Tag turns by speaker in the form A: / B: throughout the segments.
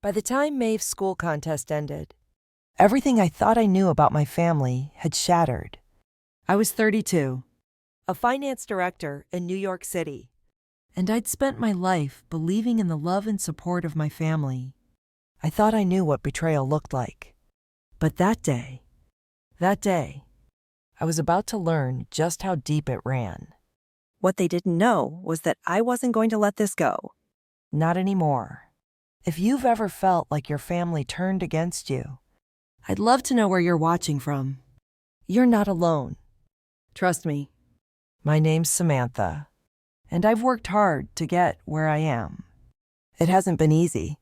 A: By the time Maeve's school contest ended, everything I thought I knew about my family had shattered. I was 32, a finance director in New York City, and I'd spent my life believing in the love and support of my family. I thought I knew what betrayal looked like. But that day, I was about to learn just how deep it ran.
B: What they didn't know was that I wasn't going to let this go.
A: Not anymore. If you've ever felt like your family turned against you, I'd love to know where you're watching from. You're not alone. Trust me. My name's Samantha, and I've worked hard to get where I am. It hasn't been easy.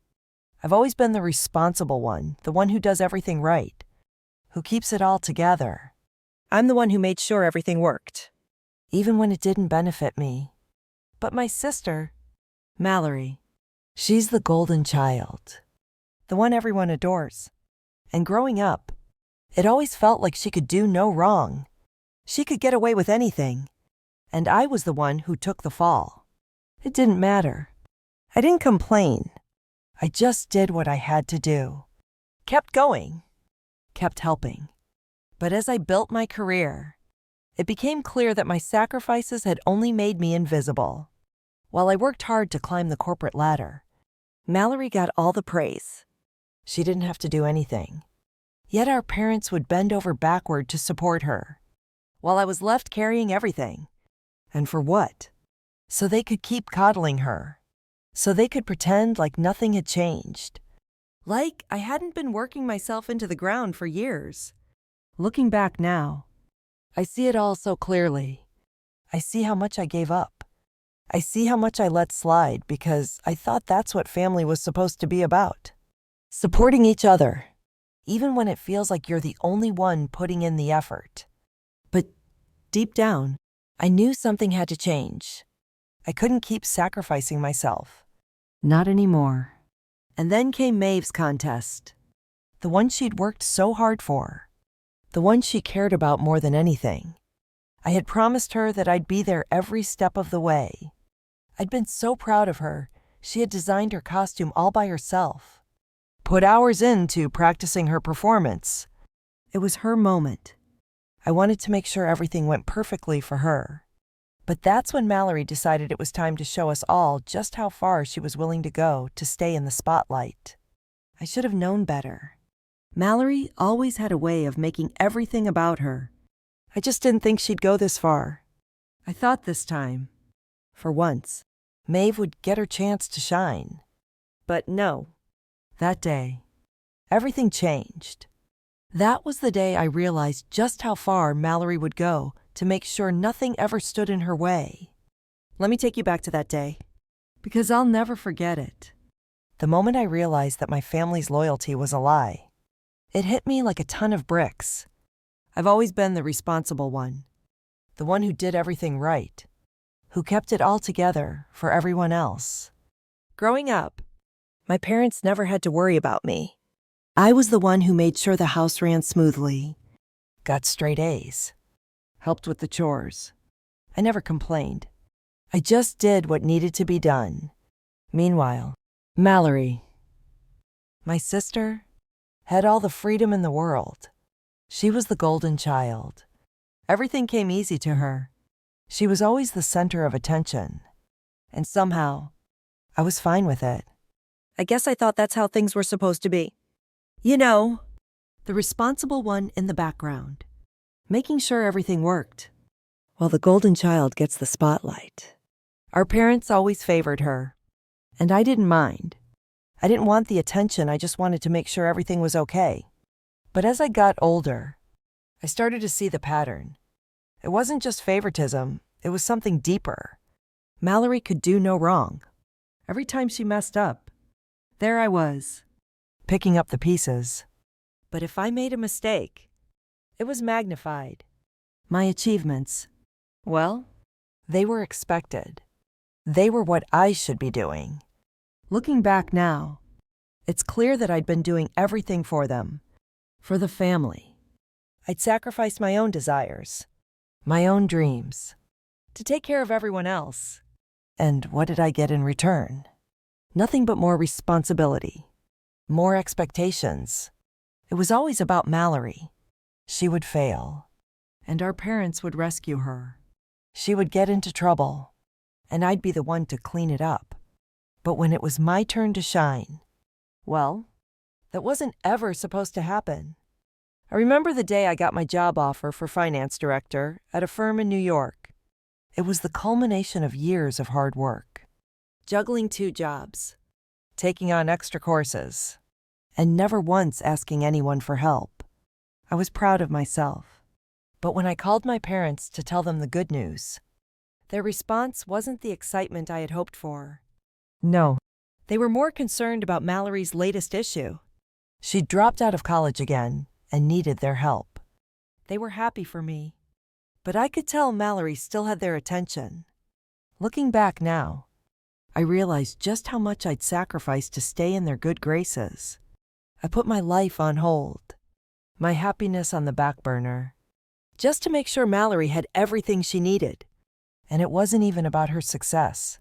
A: I've always been the responsible one, the one who does everything right, who keeps it all together.
B: I'm the one who made sure everything worked.
A: Even when it didn't benefit me. But my sister, Mallory, she's the golden child, the one everyone adores. And growing up, it always felt like she could do no wrong. She could get away with anything. And I was the one who took the fall. It didn't matter. I didn't complain. I just did what I had to do. Kept going. Kept helping. But as I built my career, it became clear that my sacrifices had only made me invisible. While I worked hard to climb the corporate ladder, Mallory got all the praise. She didn't have to do anything. Yet our parents would bend over backward to support her, while I was left carrying everything. And for what? So they could keep coddling her. So they could pretend like nothing had changed. Like I hadn't been working myself into the ground for years. Looking back now, I see it all so clearly. I see how much I gave up. I see how much I let slide because I thought that's what family was supposed to be about. Supporting each other, even when it feels like you're the only one putting in the effort. But deep down, I knew something had to change. I couldn't keep sacrificing myself. Not anymore. And then came Maeve's contest. The one she'd worked so hard for. The one she cared about more than anything. I had promised her that I'd be there every step of the way. I'd been so proud of her. She had designed her costume all by herself. Put hours into practicing her performance. It was her moment. I wanted to make sure everything went perfectly for her. But that's when Mallory decided it was time to show us all just how far she was willing to go to stay in the spotlight. I should have known better. Mallory always had a way of making everything about her. I just didn't think she'd go this far. I thought this time, for once, Maeve would get her chance to shine. But no. That day, everything changed. That was the day I realized just how far Mallory would go to make sure nothing ever stood in her way. Let me take you back to that day, because I'll never forget it. The moment I realized that my family's loyalty was a lie, it hit me like a ton of bricks. I've always been the responsible one, the one who did everything right, who kept it all together for everyone else. Growing up, my parents never had to worry about me. I was the one who made sure the house ran smoothly, got straight A's, helped with the chores. I never complained. I just did what needed to be done. Meanwhile, Mallory, my sister, had all the freedom in the world. She was the golden child. Everything came easy to her. She was always the center of attention. And somehow, I was fine with it. I guess I thought that's how things were supposed to be. You know, the responsible one in the background, making sure everything worked, while the golden child gets the spotlight. Our parents always favored her, and I didn't mind. I didn't want the attention, I just wanted to make sure everything was okay. But as I got older, I started to see the pattern. It wasn't just favoritism, it was something deeper. Mallory could do no wrong. Every time she messed up, there I was, picking up the pieces. But if I made a mistake, it was magnified. My achievements, well, they were expected. They were what I should be doing. Looking back now, it's clear that I'd been doing everything for them, for the family. I'd sacrificed my own desires, my own dreams, to take care of everyone else. And what did I get in return? Nothing but more responsibility. more expectations. It was always about Mallory. She would fail, and our parents would rescue her. She would get into trouble, and I'd be the one to clean it up. But when it was my turn to shine, well, that wasn't ever supposed to happen. I remember the day I got my job offer for finance director at a firm in New York. It was the culmination of years of hard work. Juggling 2 jobs, taking on extra courses, and never once asking anyone for help. I was proud of myself. But when I called my parents to tell them the good news, their response wasn't the excitement I had hoped for. No. They were more concerned about Mallory's latest issue. She'd dropped out of college again and needed their help. They were happy for me, but I could tell Mallory still had their attention. Looking back now, I realized just how much I'd sacrificed to stay in their good graces. I put my life on hold, my happiness on the back burner, just to make sure Mallory had everything she needed. And it wasn't even about her success.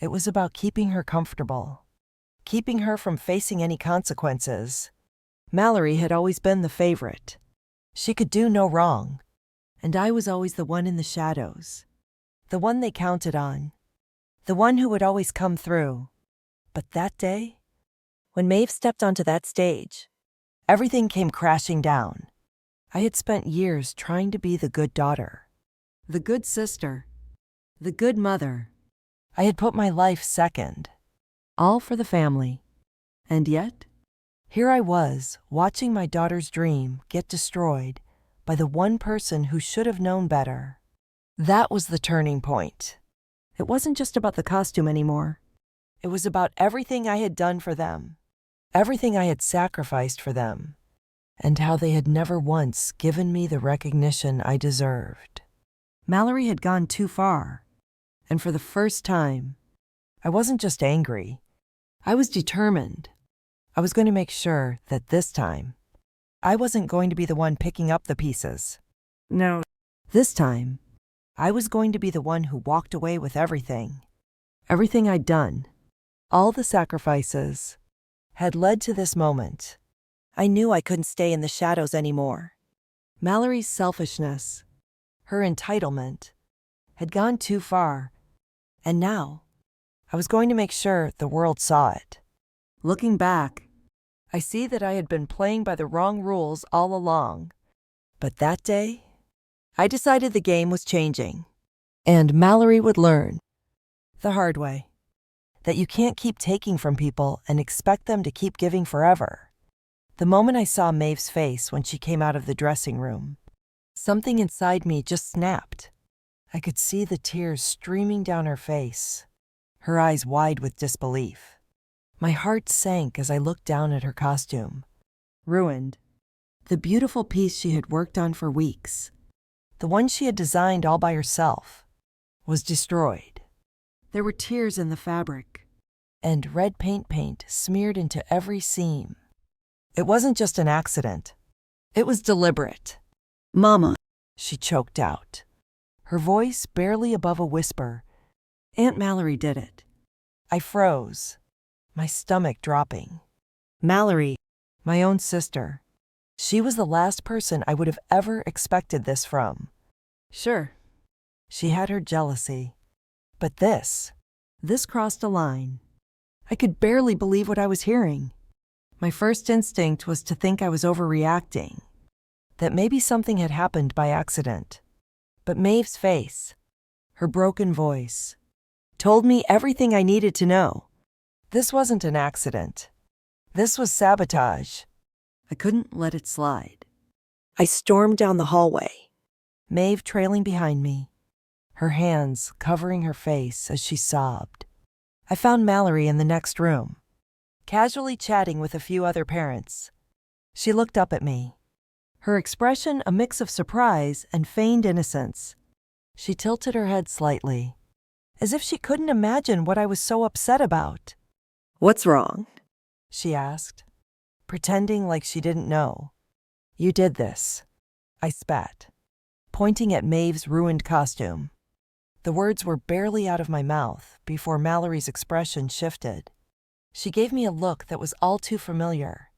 A: It was about keeping her comfortable, keeping her from facing any consequences. Mallory had always been the favorite. She could do no wrong, and I was always the one in the shadows, the one they counted on, the one who would always come through. But that day, when Maeve stepped onto that stage, everything came crashing down. I had spent years trying to be the good daughter, the good sister, the good mother. I had put my life second, all for the family. And yet, here I was, watching my daughter's dream get destroyed by the one person who should have known better. That was the turning point. It wasn't just about the costume anymore. It was about everything I had done for them, everything I had sacrificed for them, and how they had never once given me the recognition I deserved. Mallory had gone too far, and for the first time, I wasn't just angry. I was determined. I was going to make sure that this time, I wasn't going to be the one picking up the pieces. No. This time, I was going to be the one who walked away with everything. Everything I'd done, all the sacrifices, had led to this moment. I knew I couldn't stay in the shadows anymore. Mallory's selfishness, her entitlement, had gone too far, and now I was going to make sure the world saw it. Looking back, I see that I had been playing by the wrong rules all along. But that day, I decided the game was changing, and Mallory would learn, the hard way, that you can't keep taking from people and expect them to keep giving forever. The moment I saw Maeve's face when she came out of the dressing room, something inside me just snapped. I could see the tears streaming down her face, her eyes wide with disbelief. My heart sank as I looked down at her costume. Ruined. The beautiful piece she had worked on for weeks, the one she had designed all by herself, was destroyed. There were tears in the fabric, and red paint smeared into every seam. It wasn't just an accident. It was deliberate. "Mama," she choked out, her voice barely above a whisper. "Aunt Mallory did it." I froze, my stomach dropping. Mallory, my own sister. She was the last person I would have ever expected this from. Sure, she had her jealousy. But this crossed a line. I could barely believe what I was hearing. My first instinct was to think I was overreacting, that maybe something had happened by accident. But Maeve's face, her broken voice, told me everything I needed to know. This wasn't an accident. This was sabotage. I couldn't let it slide. I stormed down the hallway, Maeve trailing behind me, her hands covering her face as she sobbed. I found Mallory in the next room, casually chatting with a few other parents. She looked up at me, her expression a mix of surprise and feigned innocence. She tilted her head slightly, as if she couldn't imagine what I was so upset about. "What's wrong?" she asked, pretending like she didn't know. "You did this," I spat, pointing at Maeve's ruined costume. The words were barely out of my mouth before Mallory's expression shifted. She gave me a look that was all too familiar.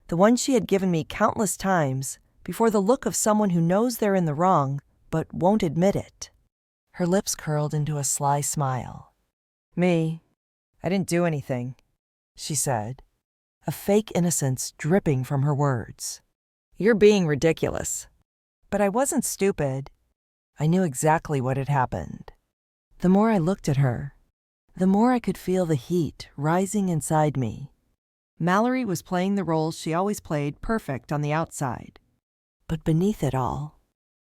A: The one she had given me countless times before, the look of someone who knows they're in the wrong but won't admit it. Her lips curled into a sly smile. "Me, I didn't do anything," she said, a fake innocence dripping from her words. "You're being ridiculous." But I wasn't stupid. I knew exactly what had happened. The more I looked at her, the more I could feel the heat rising inside me. Mallory was playing the role she always played, perfect on the outside. But beneath it all,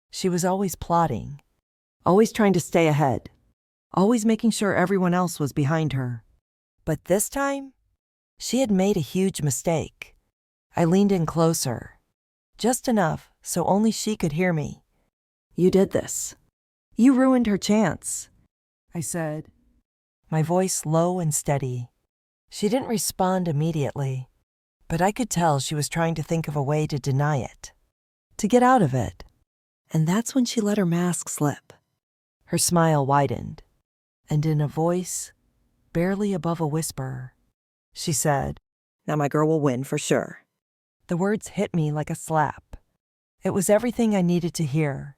A: she was always plotting, always trying to stay ahead, always making sure everyone else was behind her. But this time, she had made a huge mistake. I leaned in closer, just enough so only she could hear me. "You did this. You ruined her chance," I said, my voice low and steady. She didn't respond immediately, but I could tell she was trying to think of a way to deny it, to get out of it. And that's when she let her mask slip. Her smile widened, and in a voice barely above a whisper, she said,
B: "Now my girl will win for sure."
A: The words hit me like a slap. It was everything I needed to hear.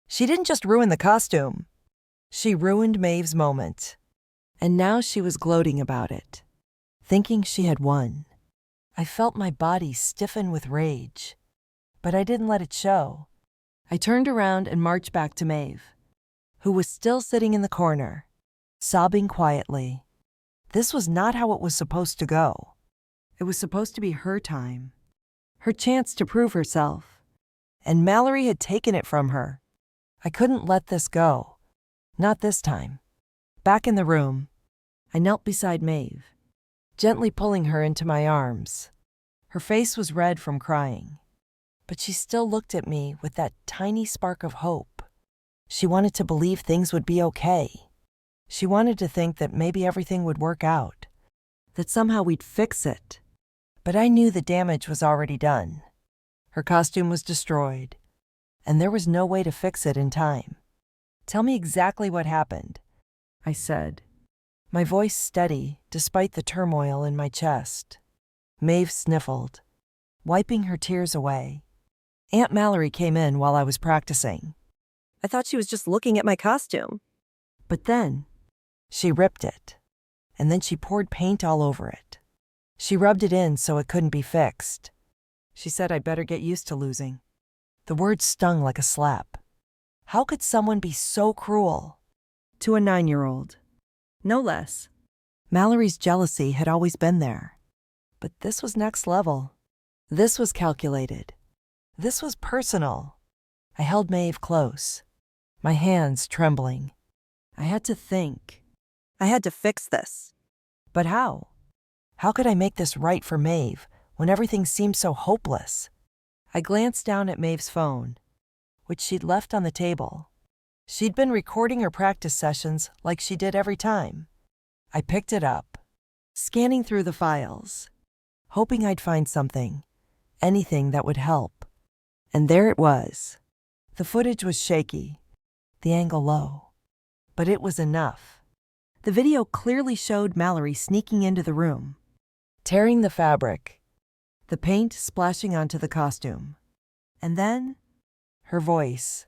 A: She didn't just ruin the costume. She ruined Maeve's moment. And now she was gloating about it, thinking she had won. I felt my body stiffen with rage, but I didn't let it show. I turned around and marched back to Maeve, who was still sitting in the corner, sobbing quietly. This was not how it was supposed to go. It was supposed to be her time, her chance to prove herself. And Mallory had taken it from her. I couldn't let this go. Not this time. Back in the room, I knelt beside Maeve, gently pulling her into my arms. Her face was red from crying, but she still looked at me with that tiny spark of hope. She wanted to believe things would be okay. She wanted to think that maybe everything would work out, that somehow we'd fix it. But I knew the damage was already done. Her costume was destroyed, and there was no way to fix it in time. "Tell me exactly what happened," I said, my voice steady despite the turmoil in my chest. Maeve sniffled, wiping her tears away. Aunt Mallory came in while I was practicing.
B: "I thought she was just looking at my costume."
A: But then, she ripped it, and then she poured paint all over it. She rubbed it in so it couldn't be fixed. She said I'd better get used to losing. The words stung like a slap. How could someone be so cruel? To a 9-year-old. No less. Mallory's jealousy had always been there. But this was next level. This was calculated. This was personal. I held Maeve close, my hands trembling. I had to think.
B: I had to fix this.
A: But how? How could I make this right for Maeve when everything seemed so hopeless? I glanced down at Maeve's phone, which she'd left on the table. She'd been recording her practice sessions like she did every time. I picked it up, scanning through the files, hoping I'd find something, anything that would help. And there it was. The footage was shaky, the angle low, but it was enough. The video clearly showed Mallory sneaking into the room, tearing the fabric, the paint splashing onto the costume. And then, her voice,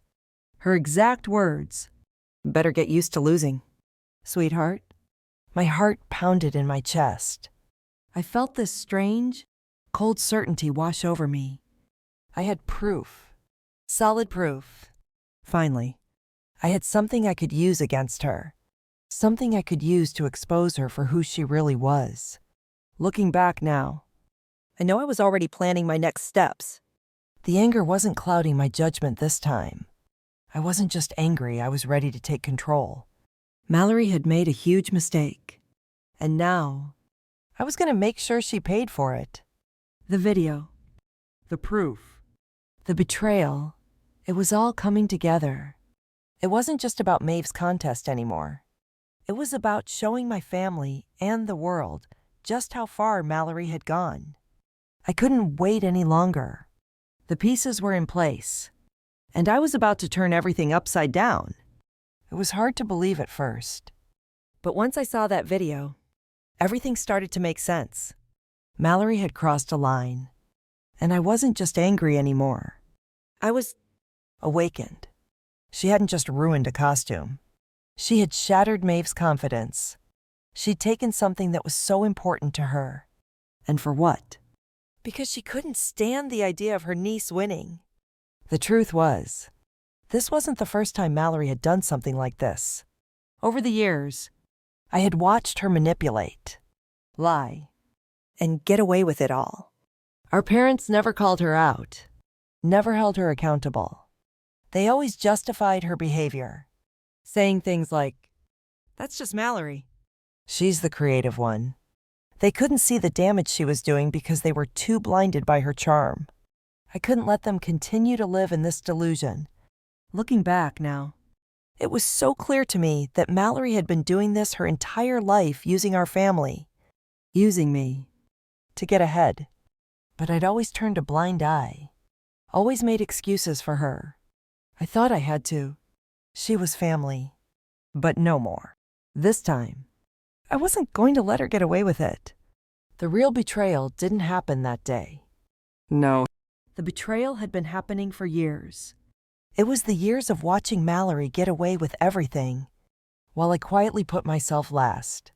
A: her exact words, "Better get used to losing, sweetheart." My heart pounded in my chest. I felt this strange, cold certainty wash over me. I had proof, solid proof. Finally, I had something I could use against her, something I could use to expose her for who she really was. Looking back now,
B: I know I was already planning my next steps.
A: The anger wasn't clouding my judgment this time. I wasn't just angry, I was ready to take control. Mallory had made a huge mistake, and now I was going to make sure she paid for it. The video, the proof, the betrayal, it was all coming together. It wasn't just about Maeve's contest anymore. It was about showing my family and the world just how far Mallory had gone. I couldn't wait any longer. The pieces were in place, and I was about to turn everything upside down. It was hard to believe at first. But once I saw that video, Everything started to make sense. Mallory had crossed a line, and I wasn't just angry anymore.
B: I was
A: Awakened. She hadn't just ruined a costume. She had shattered Maeve's confidence. She'd taken something that was so important to her. And for what? Because she couldn't stand the idea of her niece winning. The truth was, this wasn't the first time Mallory had done something like this. Over the years, I had watched her manipulate, lie,
B: and get away with it all.
A: Our parents never called her out, never held her accountable. They always justified her behavior, saying things like, "That's just Mallory. She's the creative one." They couldn't see the damage she was doing because they were too blinded by her charm. I couldn't let them continue to live in this delusion. Looking back now, it was so clear to me that Mallory had been doing this her entire life, using our family, using me, to get ahead. But I'd always turned a blind eye, always made excuses for her. I thought I had to. She was family. But no more. This time, I wasn't going to let her get away with it. The real betrayal didn't happen that day. No. The betrayal had been happening for years. It was the years of watching Mallory get away with everything, while I quietly put myself last.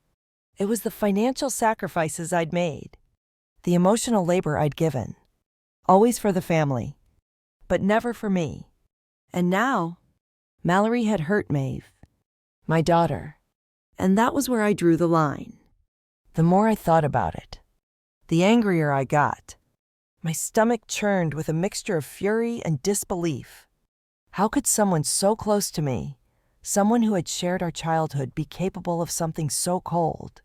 A: It was the financial sacrifices I'd made, the emotional labor I'd given, always for the family, but never for me. And now, Mallory had hurt Maeve, my daughter, and that was where I drew the line. The more I thought about it, the angrier I got. My stomach churned with a mixture of fury and disbelief. How could someone so close to me, someone who had shared our childhood, be capable of something so cold?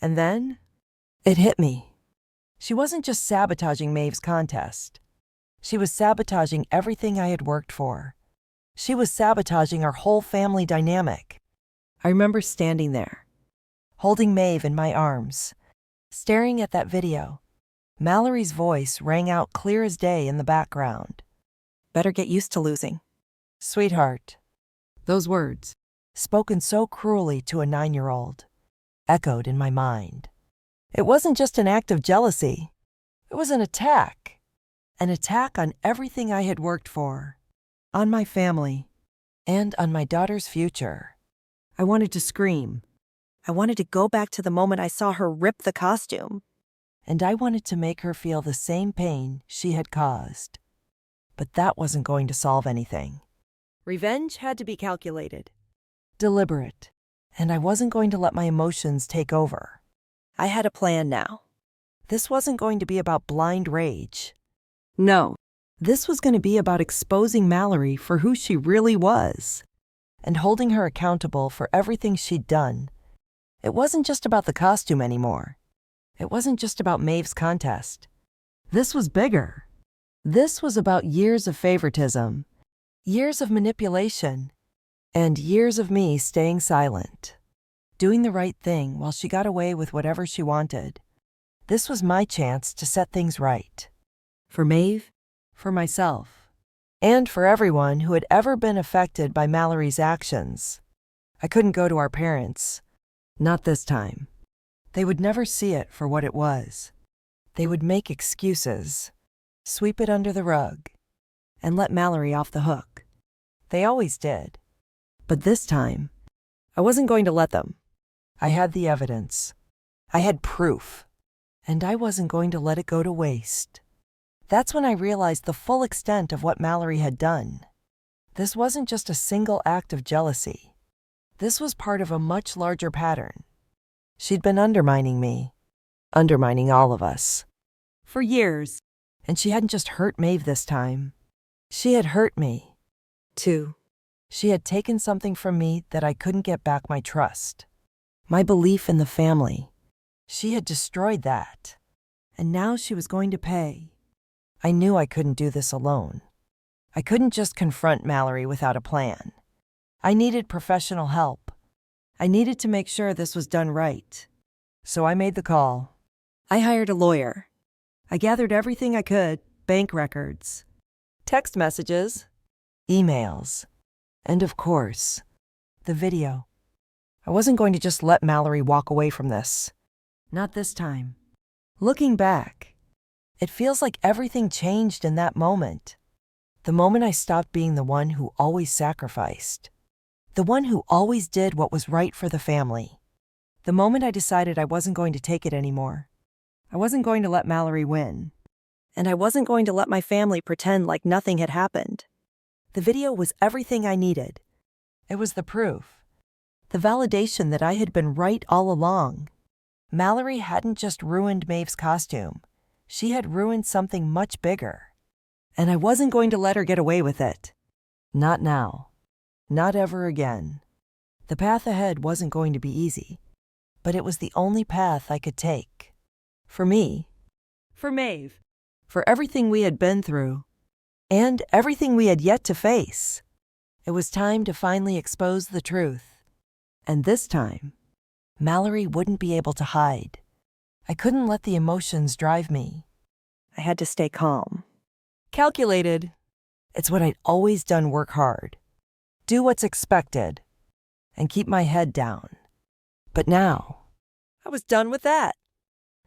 A: And then, it hit me. She wasn't just sabotaging Maeve's contest. She was sabotaging everything I had worked for. She was sabotaging our whole family dynamic. I remember standing there, holding Maeve in my arms, staring at that video. Mallory's voice rang out clear as day in the background.
B: Better get used to losing.
A: Sweetheart. Those words, spoken so cruelly to a 9-year-old, echoed in my mind. It wasn't just an act of jealousy. It was an attack. An attack on everything I had worked for, on my family, and on my daughter's future. I wanted to scream.
B: I wanted to go back to the moment I saw her rip the costume.
A: And I wanted to make her feel the same pain she had caused. But that wasn't going to solve anything. Revenge had to be calculated, deliberate, and I wasn't going to let my emotions take over.
B: I had a plan now.
A: This wasn't going to be about blind rage. No, this was going to be about exposing Mallory for who she really was, and holding her accountable for everything she'd done. It wasn't just about the costume anymore. It wasn't just about Maeve's contest. This was bigger. This was about years of favoritism, years of manipulation, and years of me staying silent, doing the right thing while she got away with whatever she wanted. This was my chance to set things right. For Maeve, for myself, and for everyone who had ever been affected by Mallory's actions. I couldn't go to our parents. Not this time. They would never see it for what it was. They would make excuses, sweep it under the rug, and let Mallory off the hook. They always did. But this time, I wasn't going to let them. I had the evidence. I had proof. And I wasn't going to let it go to waste. That's when I realized the full extent of what Mallory had done. This wasn't just a single act of jealousy. This was part of a much larger pattern. She'd been undermining me, undermining all of us, for years. And she hadn't just hurt Maeve this time. She had hurt me, too. She had taken something from me that I couldn't get back: my trust, my belief in the family. She had destroyed that. And now she was going to pay. I knew I couldn't do this alone. I couldn't just confront Mallory without a plan. I needed professional help. I needed to make sure this was done right. So I made the call. I hired a lawyer. I gathered everything I could: bank records, text messages, emails, and of course, the video. I wasn't going to just let Mallory walk away from this. Not this time. Looking back, it feels like everything changed in that moment. The moment I stopped being the one who always sacrificed. The one who always did what was right for the family. The moment I decided I wasn't going to take it anymore. I wasn't going to let Mallory win.
B: And I wasn't going to let my family pretend like nothing had happened.
A: The video was everything I needed. It was the proof. The validation that I had been right all along. Mallory hadn't just ruined Maeve's costume. She had ruined something much bigger. And I wasn't going to let her get away with it. Not now. Not ever again. The path ahead wasn't going to be easy, but it was the only path I could take. For me. For Maeve. For everything we had been through. And everything we had yet to face. It was time to finally expose the truth. And this time, Mallory wouldn't be able to hide. I couldn't let the emotions drive me.
B: I had to stay calm.
A: Calculated. It's what I'd always done: work hard. Do what's expected. And keep my head down. But now, I was done with that.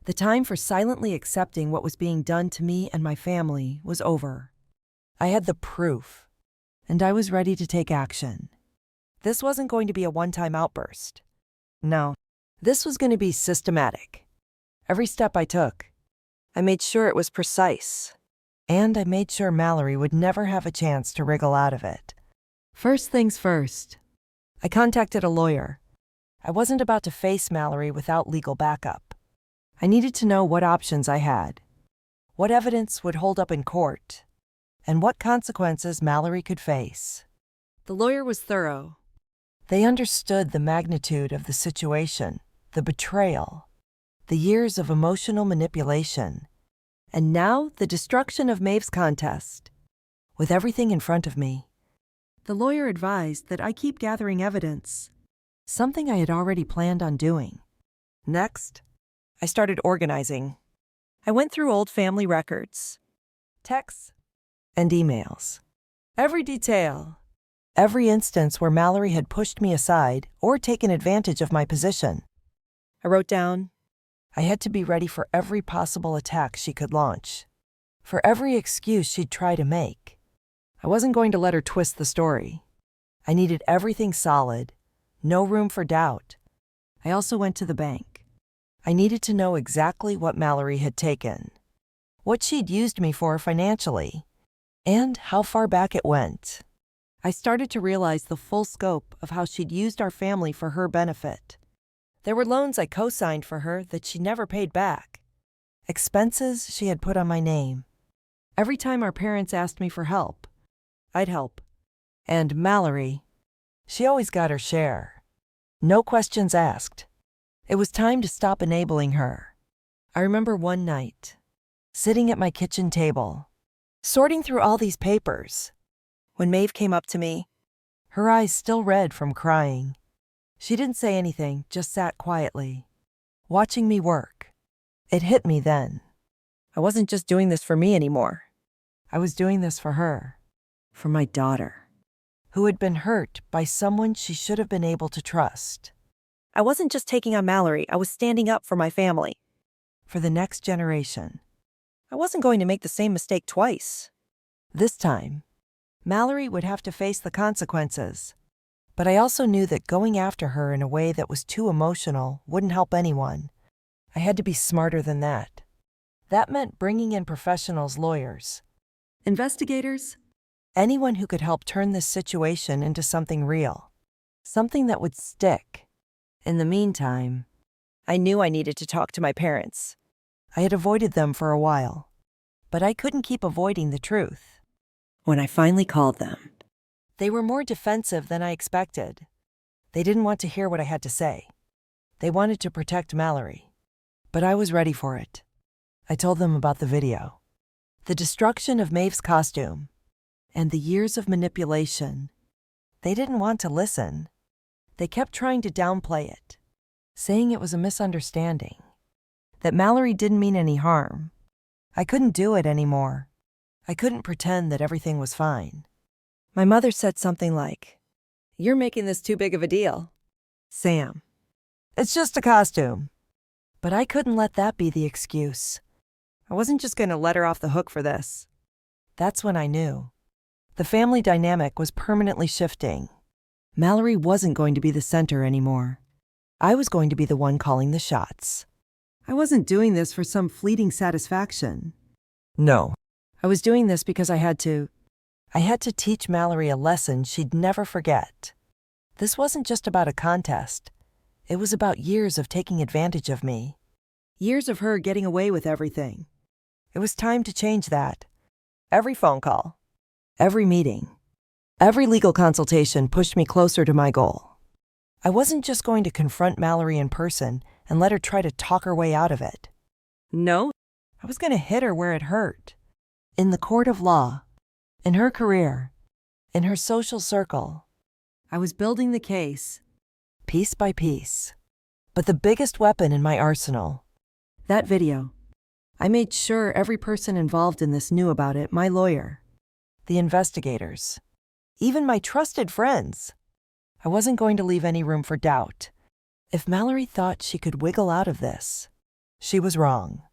A: The time for silently accepting what was being done to me and my family was over. I had the proof, and I was ready to take action. This wasn't going to be a one-time outburst. No, this was going to be systematic. Every step I took, I made sure it was precise. And I made sure Mallory would never have a chance to wriggle out of it. First things first, I contacted a lawyer. I wasn't about to face Mallory without legal backup. I needed to know what options I had, what evidence would hold up in court, and what consequences Mallory could face. The lawyer was thorough. They understood the magnitude of the situation, the betrayal, the years of emotional manipulation, and now the destruction of Maeve's contest. With everything in front of me, the lawyer advised that I keep gathering evidence, something I had already planned on doing. Next, I started organizing.
B: I went through old family records,
A: texts, and emails. Every detail. Every instance where Mallory had pushed me aside or taken advantage of my position.
B: I wrote down.
A: I had to be ready for every possible attack she could launch, for every excuse she'd try to make. I wasn't going to let her twist the story. I needed everything solid, no room for doubt. I also went to the bank. I needed to know exactly what Mallory had taken, what she'd used me for financially, and how far back it went. I started to realize the full scope of how she'd used our family for her benefit. There were loans I co-signed for her that she never paid back, expenses she had put on my name. Every time our parents asked me for help, I'd help. And Mallory, she always got her share. No questions asked. It was time to stop enabling her. I remember one night, sitting at my kitchen table, sorting through all these papers,
B: When Maeve came up to me,
A: her eyes still red from crying. She didn't say anything, just sat quietly, watching me work. It hit me then.
B: I wasn't just doing this for me anymore.
A: I was doing this for her, for my daughter, who had been hurt by someone she should have been able to trust.
B: I wasn't just taking on Mallory, I was standing up for my family.
A: For the next generation.
B: I wasn't going to make the same mistake twice.
A: This time, Mallory would have to face the consequences. But I also knew that going after her in a way that was too emotional wouldn't help anyone. I had to be smarter than that. That meant bringing in professionals, lawyers, investigators, anyone who could help turn this situation into something real, something that would stick. In the meantime,
B: I knew I needed to talk to my parents.
A: I had avoided them for a while, but I couldn't keep avoiding the truth.
B: When I finally called them,
A: they were more defensive than I expected. They didn't want to hear what I had to say. They wanted to protect Mallory, but I was ready for it. I told them about the video, the destruction of Maeve's costume, and the years of manipulation. They didn't want to listen. They kept trying to downplay it, saying it was a misunderstanding, that Mallory didn't mean any harm. I couldn't do it anymore. I couldn't pretend that everything was fine. My mother said something like, "You're making this too big of a deal. Sam, it's just a costume." But I couldn't let that be the excuse.
B: I wasn't just going to let her off the hook for this.
A: That's when I knew. The family dynamic was permanently shifting. Mallory wasn't going to be the center anymore. I was going to be the one calling the shots.
B: I wasn't doing this for some fleeting satisfaction.
A: No. I was doing this because I had to teach Mallory a lesson she'd never forget. This wasn't just about a contest. It was about years of taking advantage of me. Years of her getting away with everything. It was time to change that. Every phone call, every meeting, every legal consultation pushed me closer to my goal. I wasn't just going to confront Mallory in person and let her try to talk her way out of it.
B: No,
A: I was going to hit her where it hurt. In the court of law, in her career, in her social circle. I was building the case, piece by piece. But the biggest weapon in my arsenal, that video. I made sure every person involved in this knew about it, my lawyer, the investigators, even my trusted friends. I wasn't going to leave any room for doubt. If Mallory thought she could wiggle out of this, she was wrong.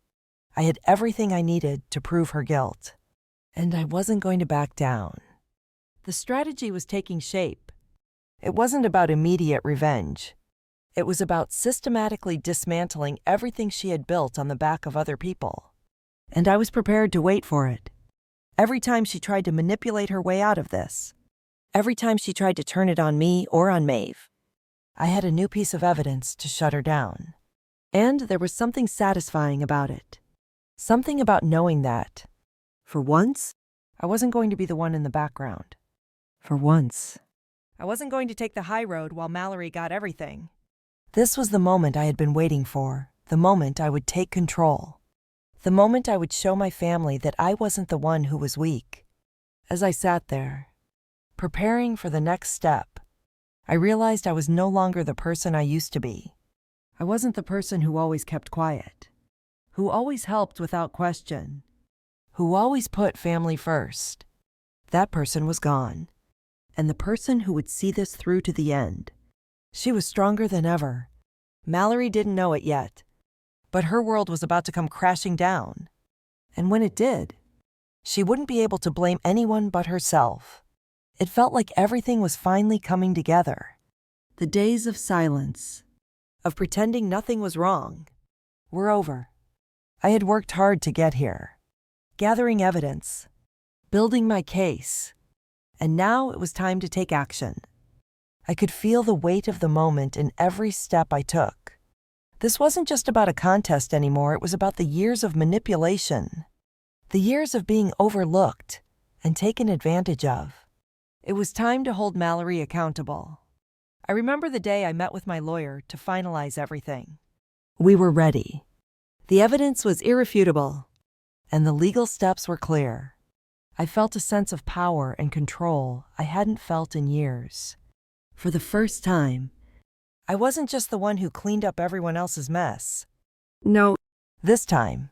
A: I had everything I needed to prove her guilt, and I wasn't going to back down. The strategy was taking shape. It wasn't about immediate revenge. It was about systematically dismantling everything she had built on the back of other people. And I was prepared to wait for it. Every time she tried to manipulate her way out of this, every time she tried to turn it on me or on Maeve, I had a new piece of evidence to shut her down. And there was something satisfying about it. Something about knowing that, for once, I wasn't going to be the one in the background. For once. I wasn't going to take the high road while Mallory got everything. This was the moment I had been waiting for, the moment I would take control. The moment I would show my family that I wasn't the one who was weak. As I sat there, preparing for the next step, I realized I was no longer the person I used to be. I wasn't the person who always kept quiet, who always helped without question, who always put family first. That person was gone. And the person who would see this through to the end. She was stronger than ever. Mallory didn't know it yet, but her world was about to come crashing down. And when it did, she wouldn't be able to blame anyone but herself. It felt like everything was finally coming together. The days of silence, of pretending nothing was wrong, were over. I had worked hard to get here, gathering evidence, building my case, and now it was time to take action. I could feel the weight of the moment in every step I took. This wasn't just about a contest anymore, it was about the years of manipulation, the years of being overlooked and taken advantage of. It was time to hold Mallory accountable. I remember the day I met with my lawyer to finalize everything. We were ready. The evidence was irrefutable, and the legal steps were clear. I felt a sense of power and control I hadn't felt in years. For the first time, I wasn't just the one who cleaned up everyone else's mess.
B: no,
A: This time,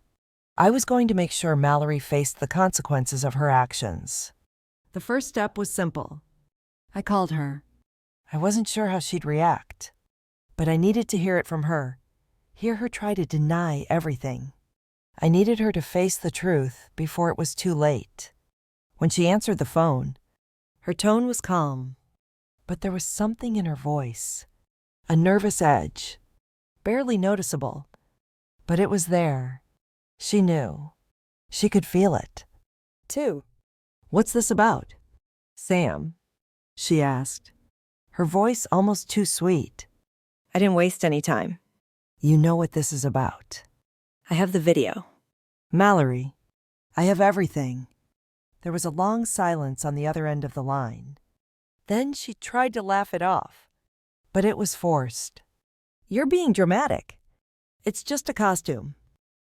A: I was going to make sure Mallory faced the consequences of her actions. The first step was simple. I called her. I wasn't sure how she'd react, but I needed to hear it from her, hear her try to deny everything. I needed her to face the truth before it was too late. When she answered the phone, her tone was calm, but there was something in her voice, a nervous edge, barely noticeable, but it was there. She knew. She could feel it. What's this about? Sam, she asked, her voice almost too sweet.
B: I didn't waste any time.
A: You know what this is about.
B: I have the video.
A: Mallory, I have everything. There was a long silence on the other end of the line. Then she tried to laugh it off, but it was forced. You're being dramatic. It's just a costume.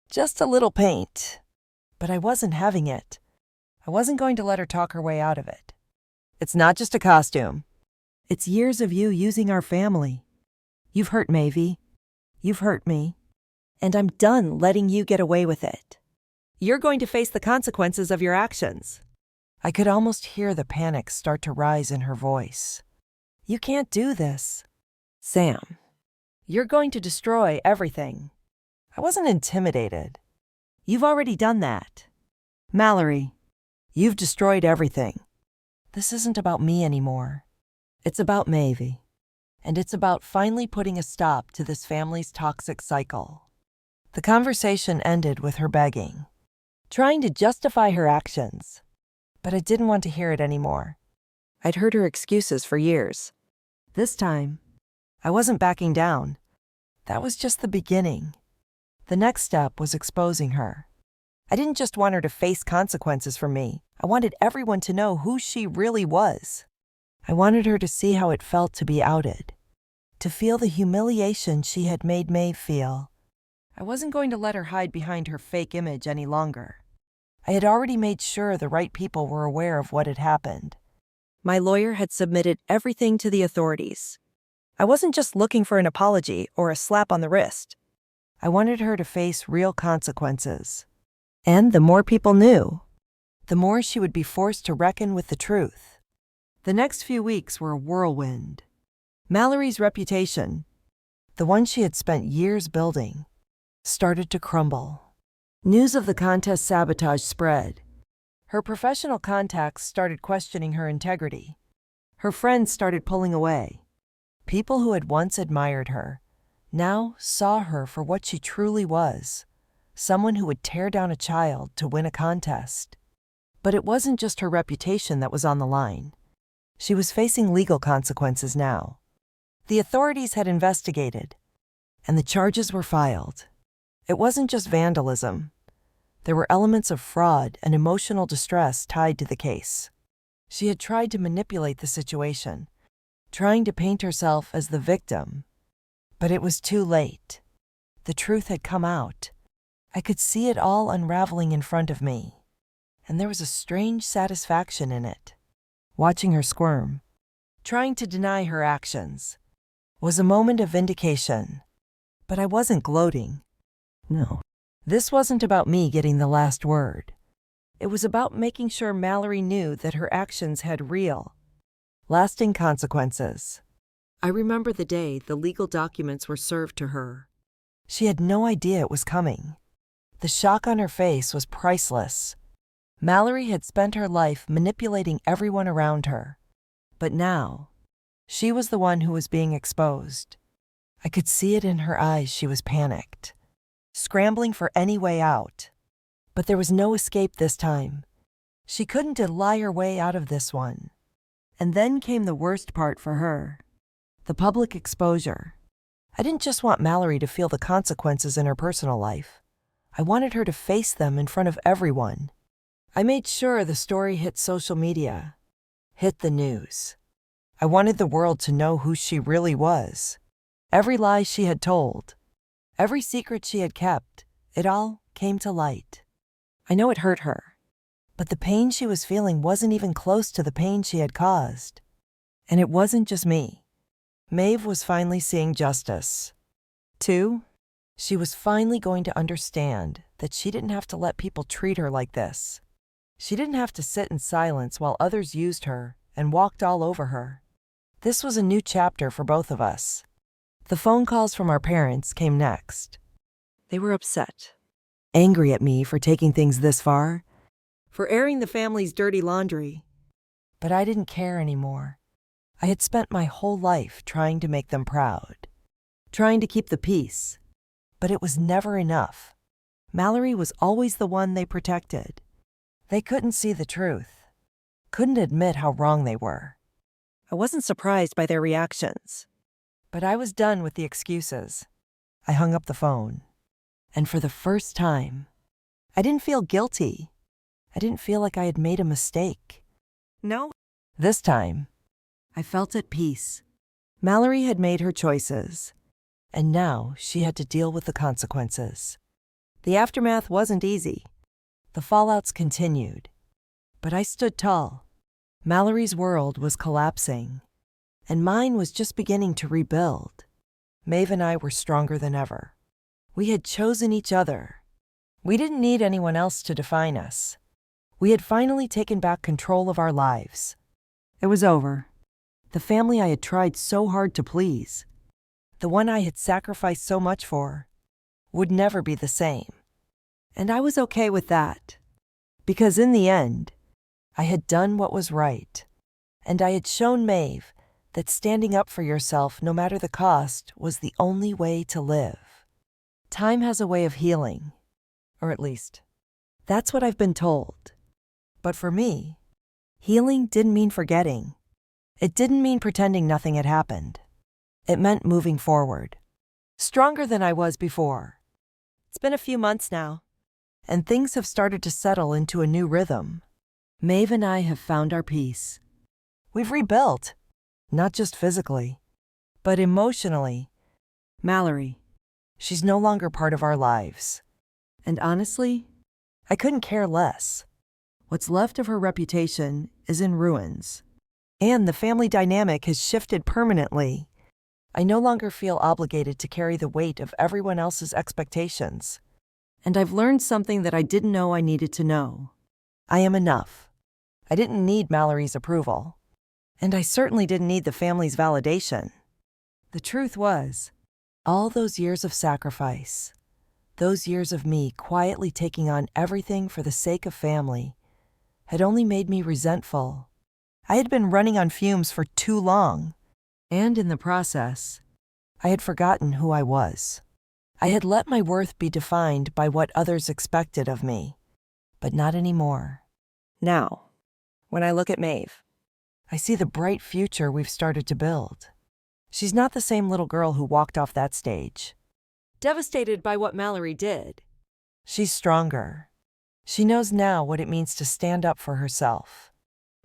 A: Just a little paint. But I wasn't having it. I wasn't going to let her talk her way out of it. It's not just a costume. It's years of you using our family. You've hurt Maeve. You've hurt me. And I'm done letting you get away with it. You're going to face the consequences of your actions. I could almost hear the panic start to rise in her voice. You can't do this. Sam, you're going to destroy everything. I wasn't intimidated. You've already done that. Mallory, you've destroyed everything. This isn't about me anymore. It's about Maeve. And it's about finally putting a stop to this family's toxic cycle. The conversation ended with her begging, trying to justify her actions. But I didn't want to hear it anymore.
B: I'd heard her excuses for years.
A: This time, I wasn't backing down. That was just the beginning. The next step was exposing her. I didn't just want her to face consequences from me. I wanted everyone to know who she really was. I wanted her to see how it felt to be outed, to feel the humiliation she had made Maeve feel. I wasn't going to let her hide behind her fake image any longer. I had already made sure the right people were aware of what had happened.
B: My lawyer had submitted everything to the authorities. I wasn't just looking for an apology or a slap on the wrist.
A: I wanted her to face real consequences. And the more people knew, the more she would be forced to reckon with the truth. The next few weeks were a whirlwind. Mallory's reputation, the one she had spent years building, started to crumble. News of the contest sabotage spread. Her professional contacts started questioning her integrity. Her friends started pulling away. People who had once admired her now saw her for what she truly was, someone who would tear down a child to win a contest. But it wasn't just her reputation that was on the line. She was facing legal consequences now. The authorities had investigated, and the charges were filed. It wasn't just vandalism. There were elements of fraud and emotional distress tied to the case. She had tried to manipulate the situation, trying to paint herself as the victim. But it was too late. The truth had come out. I could see it all unraveling in front of me, and there was a strange satisfaction in it. Watching her squirm, trying to deny her actions, was a moment of vindication. But I wasn't gloating. No. This wasn't about me getting the last word. It was about making sure Mallory knew that her actions had real, lasting consequences. I remember the day the legal documents were served to her. She had no idea it was coming. The shock on her face was priceless. Mallory had spent her life manipulating everyone around her. But now, she was the one who was being exposed. I could see it in her eyes. She was panicked, scrambling for any way out. But there was no escape this time. She couldn't lie her way out of this one. And then came the worst part for her. The public exposure. I didn't just want Mallory to feel the consequences in her personal life. I wanted her to face them in front of everyone. I made sure the story hit social media, hit the news. I wanted the world to know who she really was. Every lie she had told, every secret she had kept, it all came to light. I know it hurt her, but the pain she was feeling wasn't even close to the pain she had caused. And it wasn't just me. Maeve was finally seeing justice. Too, she was finally going to understand that she didn't have to let people treat her like this. She didn't have to sit in silence while others used her and walked all over her. This was a new chapter for both of us. The phone calls from our parents came next.
B: They were upset.
A: Angry at me for taking things this far, for airing the family's dirty laundry. But I didn't care anymore. I had spent my whole life trying to make them proud, trying to keep the peace. But it was never enough. Mallory was always the one they protected. They couldn't see the truth, couldn't admit how wrong they were.
B: I wasn't surprised by their reactions.
A: But I was done with the excuses. I hung up the phone. And for the first time, I didn't feel guilty. I didn't feel like I had made a mistake.
B: No.
A: This time, I felt at peace. Mallory had made her choices, and now she had to deal with the consequences. The aftermath wasn't easy. The fallouts continued. But I stood tall. Mallory's world was collapsing, and mine was just beginning to rebuild. Maeve and I were stronger than ever. We had chosen each other. We didn't need anyone else to define us. We had finally taken back control of our lives. It was over. The family I had tried so hard to please, the one I had sacrificed so much for, would never be the same. And I was okay with that. Because in the end, I had done what was right. And I had shown Maeve that standing up for yourself, no matter the cost, was the only way to live. Time has a way of healing. Or at least, that's what I've been told. But for me, healing didn't mean forgetting. It didn't mean pretending nothing had happened. It meant moving forward. Stronger than I was before. It's been a few months now, and things have started to settle into a new rhythm. Maeve and I have found our peace. We've rebuilt, not just physically, but emotionally. Mallory, she's no longer part of our lives. And honestly, I couldn't care less. What's left of her reputation is in ruins. And the family dynamic has shifted permanently. I no longer feel obligated to carry the weight of everyone else's expectations. And I've learned something that I didn't know I needed to know. I am enough. I didn't need Mallory's approval. And I certainly didn't need the family's validation. The truth was, all those years of sacrifice, those years of me quietly taking on everything for the sake of family, had only made me resentful. I had been running on fumes for too long. And in the process, I had forgotten who I was. I had let my worth be defined by what others expected of me, but not anymore. Now, when I look at Maeve, I see the bright future we've started to build. She's not the same little girl who walked off that stage, devastated by what Mallory did. She's stronger. She knows now what it means to stand up for herself,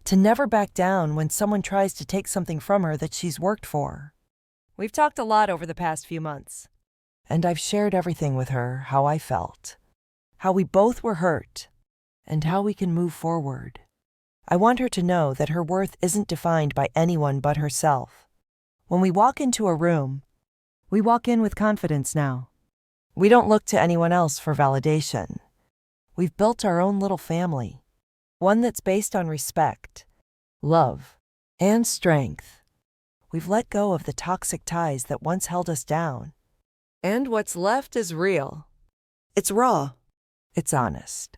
A: to never back down when someone tries to take something from her that she's worked for. We've talked a lot over the past few months, and I've shared everything with her, how I felt, how we both were hurt, and how we can move forward. I want her to know that her worth isn't defined by anyone but herself. When we walk into a room, we walk in with confidence now. We don't look to anyone else for validation. We've built our own little family, one that's based on respect, love, and strength. We've let go of the toxic ties that once held us down. And what's left is real. It's raw. It's honest.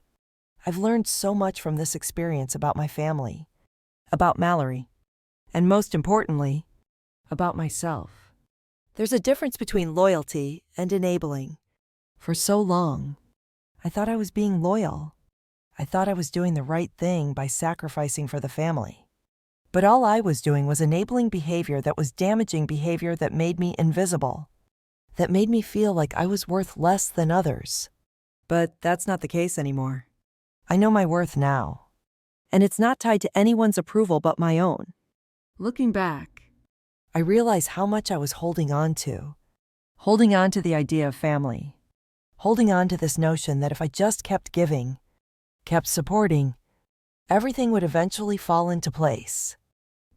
A: I've learned so much from this experience about my family, about Mallory, and most importantly, about myself. There's a difference between loyalty and enabling. For so long, I thought I was being loyal. I thought I was doing the right thing by sacrificing for the family. But all I was doing was enabling behavior that was damaging behavior that made me invisible, that made me feel like I was worth less than others. But that's not the case anymore. I know my worth now, and it's not tied to anyone's approval but my own. Looking back, I realize how much I was holding on to the idea of family, holding on to this notion that if I just kept giving, kept supporting, everything would eventually fall into place.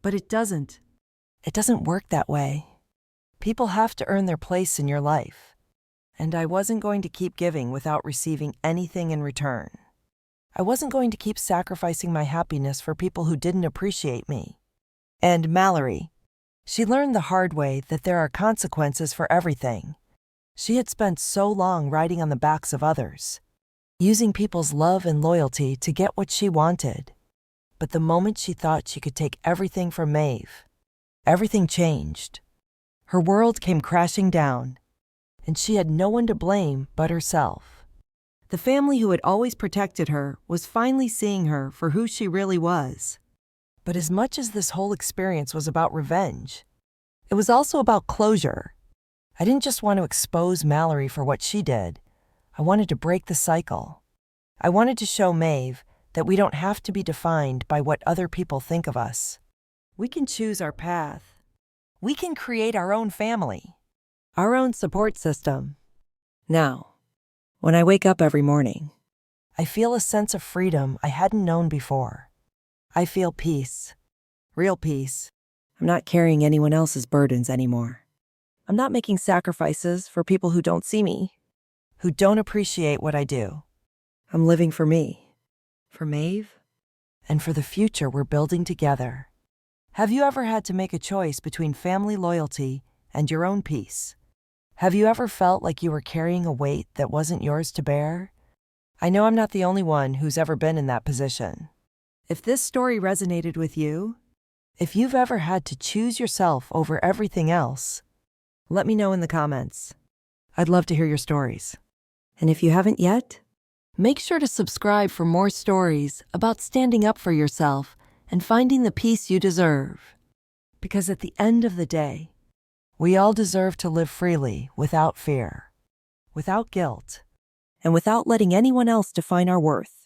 A: But it doesn't. It doesn't work that way. People have to earn their place in your life, and I wasn't going to keep giving without receiving anything in return. I wasn't going to keep sacrificing my happiness for people who didn't appreciate me. And Mallory, she learned the hard way that there are consequences for everything. She had spent so long riding on the backs of others, using people's love and loyalty to get what she wanted. But the moment she thought she could take everything from Maeve, everything changed. Her world came crashing down, and she had no one to blame but herself. The family who had always protected her was finally seeing her for who she really was. But as much as this whole experience was about revenge, it was also about closure. I didn't just want to expose Mallory for what she did. I wanted to break the cycle. I wanted to show Maeve that we don't have to be defined by what other people think of us. We can choose our path. We can create our own family, our own support system. Now, when I wake up every morning, I feel a sense of freedom I hadn't known before. I feel peace, real peace. I'm not carrying anyone else's burdens anymore. I'm not making sacrifices for people who don't see me, who don't appreciate what I do. I'm living for me, for Maeve, and for the future we're building together. Have you ever had to make a choice between family loyalty and your own peace? Have you ever felt like you were carrying a weight that wasn't yours to bear? I know I'm not the only one who's ever been in that position. If this story resonated with you, if you've ever had to choose yourself over everything else, let me know in the comments. I'd love to hear your stories.
B: And if you haven't yet,
A: Make sure to subscribe for more stories about standing up for yourself and finding the peace you deserve. Because at the end of the day, we all deserve to live freely without fear, without guilt,
B: and without letting anyone else define our worth.